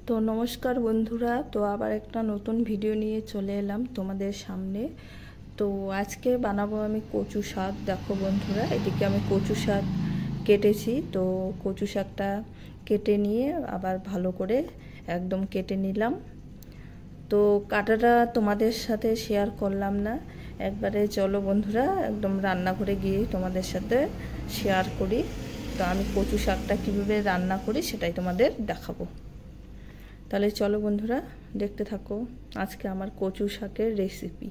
তো নমস্কার বন্ধুরা, তো আবার একটা নতুন ভিডিও নিয়ে চলে এলাম তোমাদের সামনে। তো আজকে বানাবো আমি কচু শাক। দেখো বন্ধুরা, এদিকে আমি কচু শাক কেটেছি। তো কচু শাকটা কেটে নিয়ে আবার ভালো করে একদম কেটে নিলাম। তো কাটাটা তোমাদের সাথে শেয়ার করলাম না, একবারে চলো বন্ধুরা একদম রান্নাঘরে গিয়ে তোমাদের সাথে শেয়ার করি। তো আমি কচু শাকটা কীভাবে রান্না করি সেটাই তোমাদের দেখাবো। তাহলে চলো বন্ধুরা দেখতে থাকো আজকে আমার কচু শাকের রেসিপি।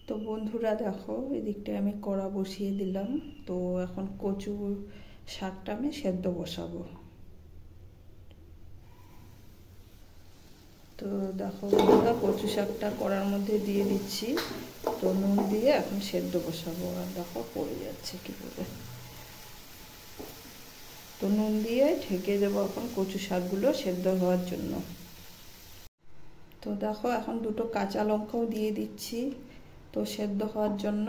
তো বন্ধুরা দেখো, এদিকটায় আমি কড়া বসিয়ে দিলাম। তো এখন কচু শাকটা আমি সেদ্ধ বসাবো। তো দেখো বন্ধুরা, কচু শাকটা কড়ার মধ্যে দিয়ে দিচ্ছি। তো নুন দিয়ে এখন সেদ্ধ বসাবো। আর দেখো পড়ে যাচ্ছে কীভাবে। তো নুন দিয়ে ঢেকে দেবো এখন কচু শাকগুলো সেদ্ধ হওয়ার জন্য। তো দেখো এখন দুটো কাঁচা লঙ্কাও দিয়ে দিচ্ছি, তো সেদ্ধ হওয়ার জন্য,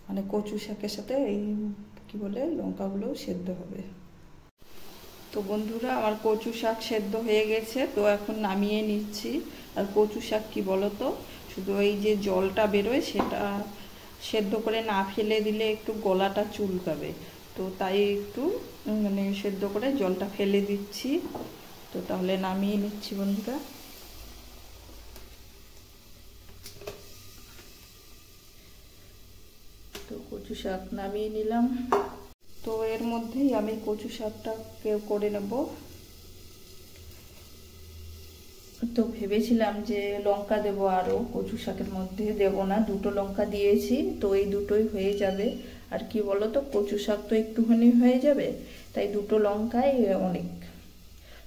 মানে কচু শাকের সাথে এই কি বলে লঙ্কাগুলো সেদ্ধ হবে। তো বন্ধুরা আমার কচু শাক সেদ্ধ হয়ে গেছে, তো এখন নামিয়ে নিচ্ছি। আর কচু শাক কি বলো তো, শুধু এই যে জলটা বেরোয় সেটা সেদ্ধ করে না ফেলে দিলে একটু গলাটা চুলকাবে। তো তাই একটু মানে সেদ্ধ করে জলটা ফেলে দিচ্ছি। তো তাহলে নামিয়ে নিচ্ছি বন্ধুরা। তো কচু শাক নামিয়ে নিলাম। তো এর মধ্যেই আমি কচু শাকটা করে নেব। তো ভেবেছিলাম যে লঙ্কা দেব, আরও কচু শাকের মধ্যে দেব না, দুটো লঙ্কা দিয়েছি, তো এই দুটোই হয়ে যাবে। আর কি বলো তো, কচু শাক তো একটুখানি হয়ে যাবে, তাই দুটো লঙ্কাই অনেক।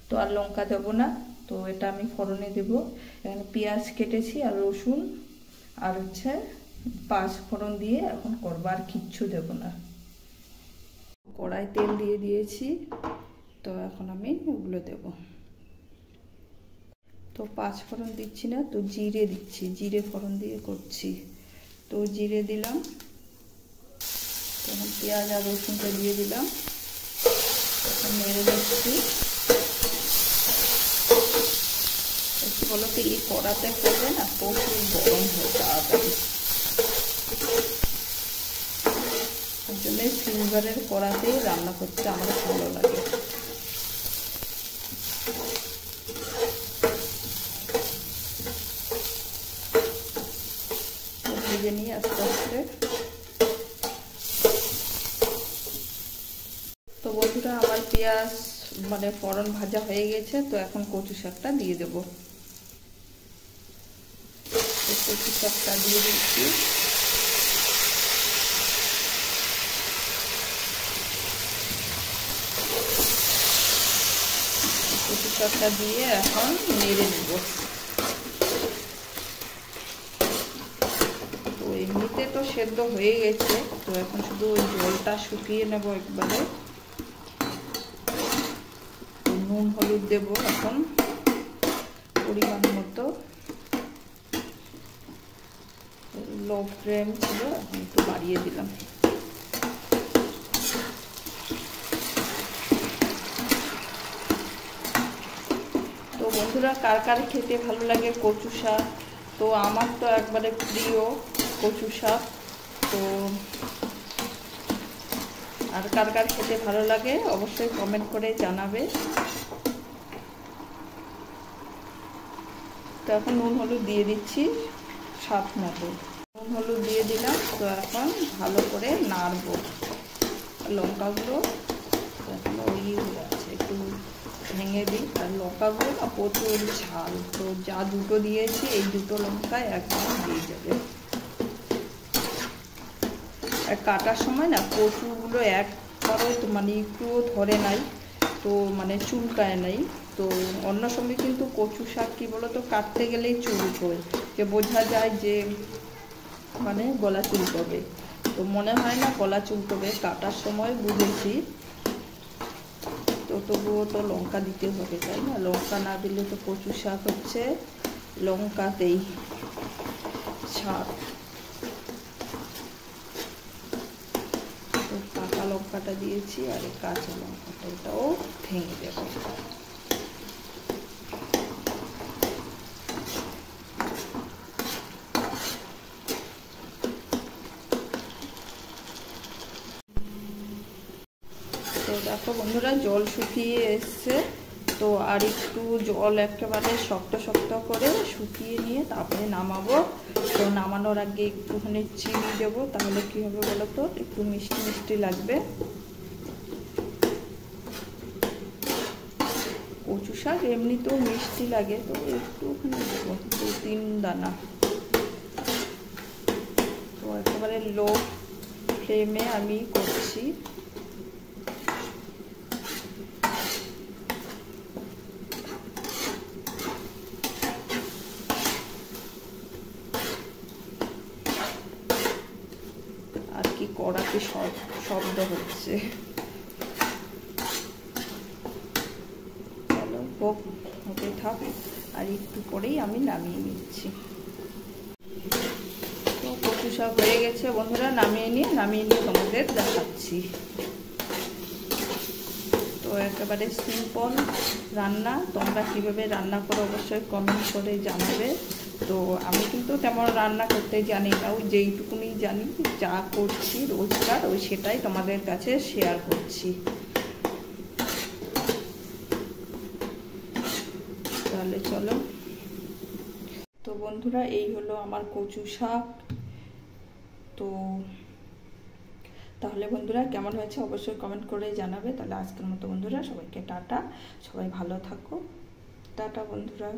তো আর লঙ্কা দেব না। তো এটা আমি ফোড়নে দেব। এখানে পেঁয়াজ কেটেছি আর রসুন আর হচ্ছে পাঁচ ফোড়ন দিয়ে এখন করবো, আর কিচ্ছু দেব না। কড়াই তেল দিয়ে দিয়েছি, তো এখন আমি ওগুলো দেব। তো পাঁচ ফোড়ন দিচ্ছি না, তো জিরে দিচ্ছি, জিরে ফোড়ন দিয়ে করছি। তো জিরে দিলাম, তখন পেঁয়াজ আর রসুনটা দিয়ে দিলাম, তখন নেড়ে দিচ্ছি। কি বলো তো, এই কড়াতে করলে না প্রচুর গরম হয় তাড়াতাড়ি, ওই জন্য সিলভারের কড়াতেই রান্না করতে আমার ভালো লাগে। ভেজে নিয়ে আস্তে আস্তে। তো বন্ধুরা আমার পেঁয়াজ মানে ফোড়ন ভাজা হয়ে গেছে, তো এখন কচু শাকটা দিয়ে দেব। কচু শাকটা দিয়ে দিচ্ছি। কচু শাকটা দিয়ে এখন নেড়ে নেব। তো এমনিতে তো সেদ্ধ হয়ে গেছে, তো এখন শুধু ওই জলটা শুকিয়ে নেব একবারে। নুন হলুদ দেব এখন পরিমাণ মতো। লো ফ্লেম ছিল, এখন একটু বাড়িয়ে দিলাম। তো বন্ধুরা কার কার খেতে ভালো লাগে কচু শাক? তো আমার তো একবারে প্রিয় কচু শাক। তো আর কার কার খেতে ভালো লাগে অবশ্যই কমেন্ট করে জানাবে। তো এখন নুন হলুদ দিয়ে দিচ্ছি স্বাদ মতো। নুন হলুদ দিয়ে দিলাম, তো এখন ভালো করে নাড়বো। লঙ্কাগুলো এখন ওই হয়ে আছে, একটু ভেঙে দিই। আর লঙ্কাগুলো না প্রচুর ঝাল, তো যা দুটো দিয়েছি এই দুটো লঙ্কায় একদম দিয়ে যাবে। আর কাটার সময় না কচুগুলো একবারও তো মানে একটুও ধরে নাই, তো মানে চুলকায় নাই। তো অন্য সময় কিন্তু কচু শাক কী বলো তো, কাটতে গেলেই চুলকোয়, যে বোঝা যায় যে মানে গলা চুলকবে। তো মনে হয় না গলা চুলকবে, কাটার সময় বুঝেছি। তো তবুও তো লঙ্কা দিতে হবে, তাই না? লঙ্কা না দিলে তো কচু শাক হচ্ছে লঙ্কাতেই শাক। তো পাকা লঙ্কাটা দিয়েছি, আর এই কাঁচা লঙ্কাটা এটাও ভেঙে দেবো। দেখো বন্ধুরা জল শুকিয়ে এসছে, তো আর একটু জল একেবারে শক্ত শক্ত করে শুকিয়ে নিয়ে তারপরে নামাবো। তো নামানোর আগে একটুখানি চিনি দেবো, তাহলে কী হবে বলো তো, একটু মিষ্টি মিষ্টি লাগবে। কচু শাক এমনিতেও মিষ্টি লাগে, তো একটুখানি দেবো 2-3 দানা। তো একেবারে লো ফ্লেমে আমি করছি। আর কি কড়াতে শব্দ হচ্ছে, চলো হোক, হতে থাক, আর একটু পরেই আমি নামিয়ে নিচ্ছি। তো কচু শাক হয়ে গেছে বন্ধুরা, নামিয়ে নিয়ে তোমাদের দেখাচ্ছি। তো একেবারে সিম্পল রান্না, তোমরা কীভাবে রান্না করো অবশ্যই কমেন্ট করে জানাবে। তো আমি কিন্তু তেমন রান্না করতে জানি না, ওই যেইটুকুনি জানি যা করছি রোজকার ওই সেটাই তোমাদের কাছে শেয়ার করছি। তাহলে চলো, তো বন্ধুরা এই হলো আমার কচু শাক। তো তাহলে বন্ধুরা কেমন হয়েছে অবশ্যই কমেন্ট করে জানাবে। তাহলে আজকের মতো বন্ধুরা সবাইকে টাটা, সবাই ভালো থাকো, টাটা বন্ধুরা।